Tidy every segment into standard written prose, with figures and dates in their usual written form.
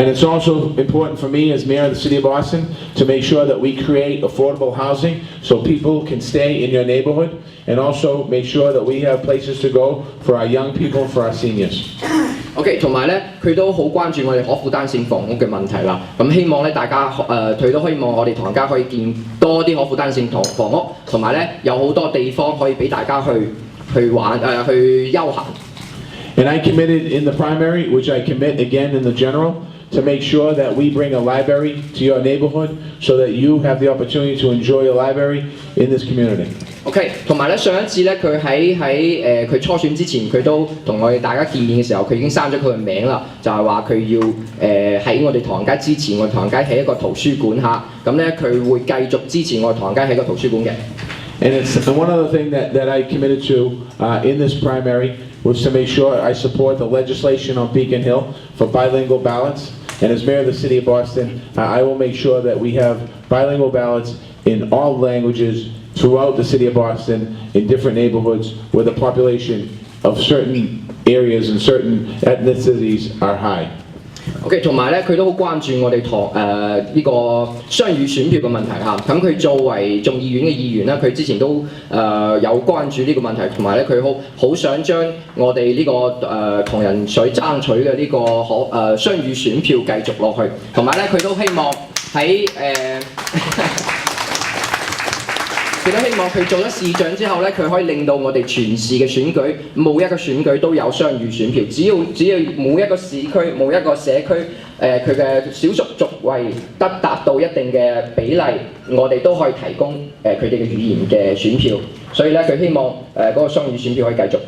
And it's also important for me as mayor of the city of Boston to make sure that we create affordable housing so people can stay in your neighborhood, and also make sure that we have places to go for our young people, for our seniors. OK， 同埋咧，佢都好關注我哋可負擔性房屋嘅問題啦。咁希望咧，大家佢都希望我哋唐家可以建多啲可負擔性房屋，同埋咧有好多地方可以俾大家去玩去休閒。And I committed in the primary, which I commit again in the general, to make sure that we bring a library to your neighborhood so that you have the opportunity to enjoy a library in this community. OK， 同埋咧上一次咧，佢喺佢初選之前，佢都同我哋大家見面嘅時候，佢已經刪咗佢嘅名啦，就係話佢要喺我哋唐街支持我哋唐街起一個圖書館嚇，咁咧佢會繼續支持我哋唐街起一個圖書館嘅。And it's one other thing that I committed to in this primary was to make sure I support the legislation on Beacon Hill for bilingual ballots. And as mayor of the city of Boston, I will make sure that we have bilingual ballots in all languages throughout the city of Boston in different neighborhoods where the population of certain areas and certain ethnicities are high. OK， 同埋咧，佢都好關注我哋呢個雙語選票嘅問題嚇。咁佢作為眾議院嘅議員咧，佢之前都有關注呢個問題，同埋咧佢好想將我哋呢個同人水爭取嘅呢個雙語選票繼續落去，同埋咧佢都希望喺佢都希望佢做咗市長之後咧，佢可以令到我哋全市嘅選舉，每一個選舉都有雙語選票。只要每一個市區、每一個社區，佢嘅少數族裔達到一定嘅比例，我哋都可以提供佢哋嘅語言嘅選票。所以咧，佢希望嗰個雙語選票可以繼續。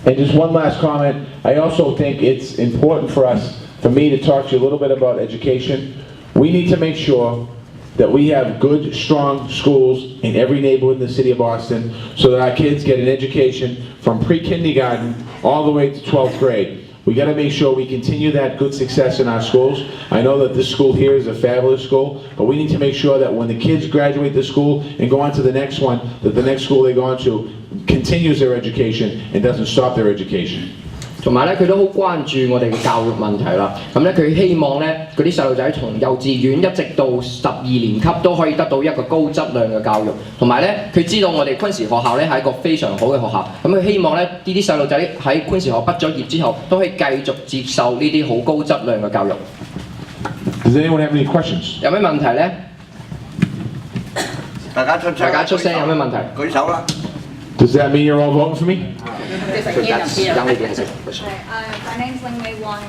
And just one last comment, I also think it's important for me to talk to you a little bit about education. We need to make sure that we have good, strong schools in every neighborhood in the city of Boston so that our kids get an education from pre-kindergarten all the way to 12th grade. We got to make sure we continue that good success in our schools. I know that this school here is a fabulous school, but we need to make sure that when the kids graduate the school and go on to the next one, that the next school they go on to continues their education and doesn't stop their education. 同埋咧，佢都好關注我哋嘅教育問題啦。咁咧，佢希望咧嗰啲細路仔從幼稚園一直到12年級都可以得到一個高質量嘅教育。同埋咧，佢知道我哋昆士學校咧係一個非常好嘅學校。咁佢希望咧呢啲細路仔喺昆士學畢咗業之後，都可以繼續接受呢啲好高質量嘅教育。Does anyone have any questions? 有咩問題咧？大家出聲有咩問題？舉手啦！ Does that mean you're all voting for me? My name's Ling Mei Wong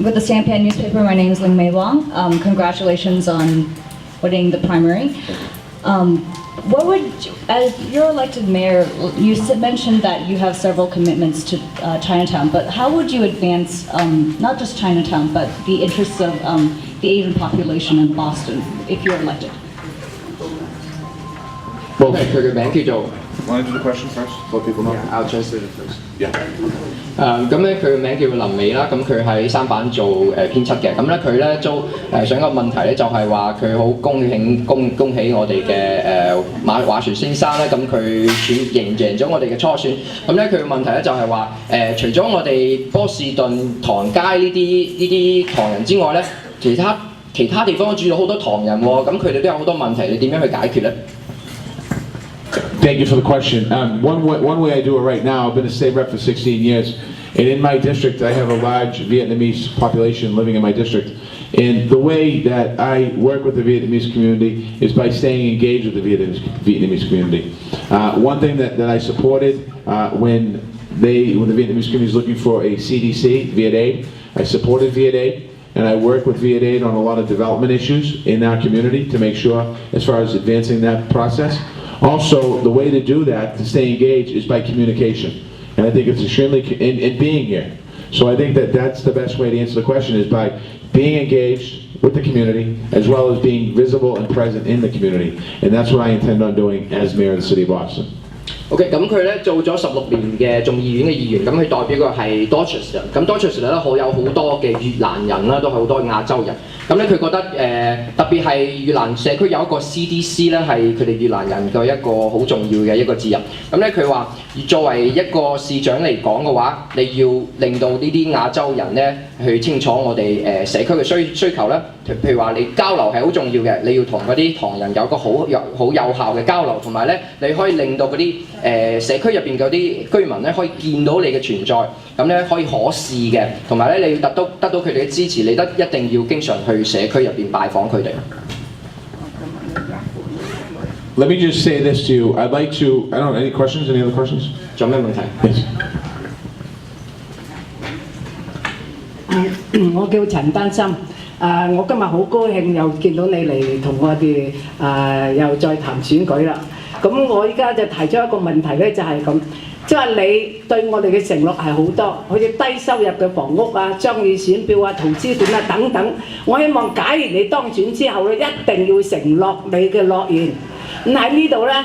with the Sampan newspaper. My name's Ling Mei Wong. Congratulations on winning the primary. What would, as your elected mayor, you mentioned that you have several commitments to Chinatown, but how would you advance not just Chinatown, but the interests of the Asian population in Boston if you're elected? Well, 佢嘅名叫做。Want to do the question first? Let people know. I'll translate it first. Yeah. 咁咧佢嘅名叫林美啦，咁佢喺三版做編輯嘅，咁咧佢咧都想個問題咧就係話佢好恭喜我哋嘅馬華樹先生咧，咁佢贏咗我哋嘅初選，咁咧佢嘅問題咧就係話除咗我哋波士頓唐街呢啲唐人之外咧，其他地方都住咗好多唐人喎，咁佢哋都有好多問題，你點樣去解決咧？ Thank you for the question. One way I do it right now, I've been a state rep for 16 years, and in my district I have a large Vietnamese population living in my district. And the way that I work with the Vietnamese community is by staying engaged with the Vietnamese community. One thing that I supported when the Vietnamese community is looking for a CDC, Viet Aid, I supported Viet Aid. And I work with Viet Aid on a lot of development issues in our community to make sure, as far as advancing that process. Also, the way to do that, to stay engaged, is by communication. And I think it's extremely, and being here. So I think that's the best way to answer the question, is by being engaged with the community, as well as being visible and present in the community. And that's what I intend on doing as mayor of the city of Boston. OK， 咁佢咧做咗16年嘅眾議院嘅議員，咁佢代表嘅係 Dorchester， 咁 Dorchester 咧有好多嘅越南人啦，都係好多亞洲人。咁咧佢覺得特別係越南社區有一個 CDC 咧係佢哋越南人嘅一個好重要嘅一個節日。咁咧佢話作為一個市長嚟講嘅話，你要令到呢啲亞洲人咧去清楚我哋社區嘅需求啦。譬如話你交流係好重要嘅，你要同嗰啲唐人有個好有效嘅交流，同埋咧你可以令到嗰啲社區入邊嗰啲居民咧可以見到你嘅存在，咁咧可以可視嘅，同埋咧你要得到佢哋嘅支持，你一定要經常去社區入邊拜訪佢哋。Let me just say this to you. I'd like to. I don't know. Any questions? Any other questions? 仲有咩問題？ Yes. 我叫陳丹心，我今日好高興又見到你嚟同我哋又再談選舉啦。咁我依家就提出一個問題咧，就係咁，即係話你對我哋嘅承諾係好多，好似低收入嘅房屋啊、倡議選票啊、圖書館啊等等。我希望假如你當選之後咧，一定要承諾你嘅諾言。咁喺呢度咧，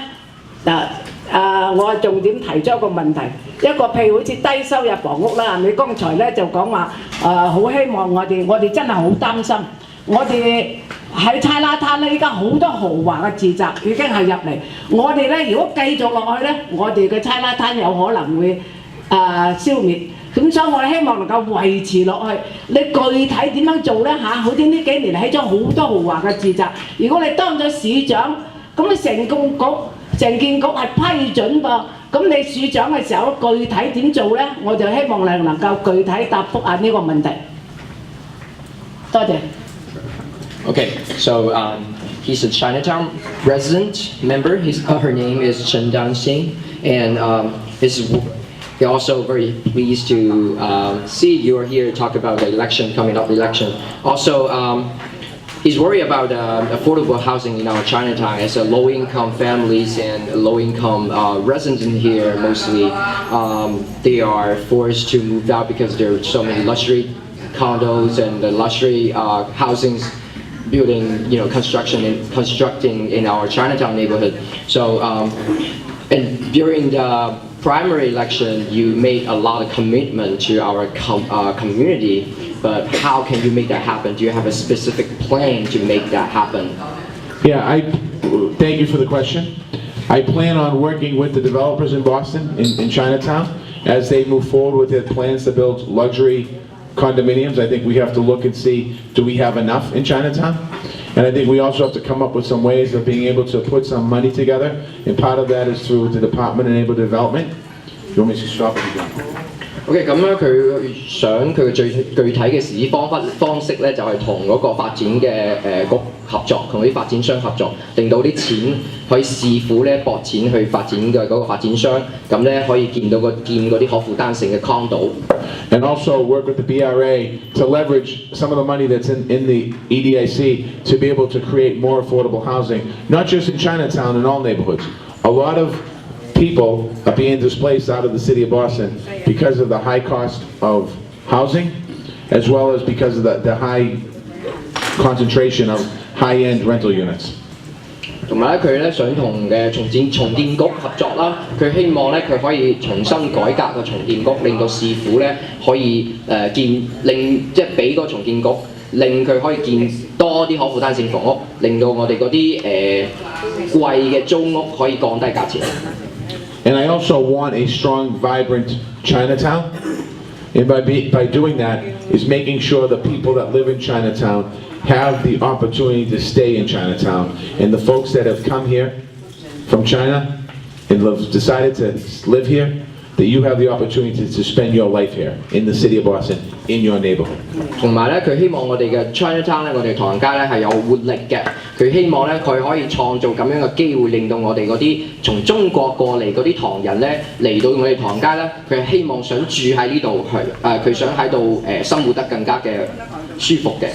我重點提出一個問題，一個譬如好似低收入房屋啦，你剛才咧就講話好希望我哋真係好擔心，我哋喺Chinatown咧依家好多豪華嘅住宅已經係入嚟，我哋咧如果繼續落去咧，我哋嘅Chinatown有可能會消滅。咁所以我希望能夠維持落去。你具體點樣做咧嚇？好似呢幾年起咗好多豪華嘅住宅，如果你當咗市長，咁你成建局係批准噃，咁你市長嘅時候具體點做咧？我就希望你能夠具體答覆下呢個問題。多謝。Okay, so he's a Chinatown resident member. Her name is Chen Danxing, and we're also very pleased to see you are here to talk about the coming up election. Also, he's worried about affordable housing in our Chinatown as low-income families and low-income residents in here mostly. They are forced to move out because there are so many luxury condos and the luxury housings constructing in our Chinatown neighborhood. So, and during the primary election, you made a lot of commitment to our community. But how can you make that happen? Do you have a specific plan to make that happen? Yeah, thank you for the question. I plan on working with the developers in Boston, in Chinatown, as they move forward with their plans to build luxury condominiums. I think we have to look and see, do we have enough in Chinatown? And I think we also have to come up with some ways of being able to put some money together, and part of that is through the Department of Neighborhood Development. You want me to stop it again? OK， 咁咧佢想佢嘅最具體嘅實施方式咧，就係同嗰個發展嘅局合作，同啲發展商合作，令到啲錢可以市府咧撥錢去發展嘅嗰個發展商，咁咧可以建嗰啲可負擔性嘅 condo。And also work with the BRA to leverage some of the money that's in the EDIC to be able to create more affordable housing, not just in Chinatown, in all neighborhoods. A lot of people are being displaced out of the city of Boston because of the high cost of housing, as well as because of the high concentration of high-end rental units. 同埋咧，佢咧想同重建局合作啦。佢希望咧佢可以重新改革個重建局，令到市府咧可以即係俾個重建局，令佢可以建多啲可負擔性房屋，令到我哋嗰啲貴嘅租屋可以降低價錢。And I also want a strong, vibrant Chinatown. And by doing that is making sure the people that live in Chinatown have the opportunity to stay in Chinatown. And the folks that have come here from China and have decided to live here, that you have the opportunity to spend your life here in the city of Boston, in your neighborhood. 同埋咧，佢希望我哋嘅 Chinatown 咧，我哋唐人街咧係有活力嘅。佢希望咧，佢可以創造咁樣嘅機會，令到我哋嗰啲從中國過嚟嗰啲唐人咧嚟到我哋唐街咧，佢係希望想住喺呢度佢想喺度生活得更加嘅舒服嘅。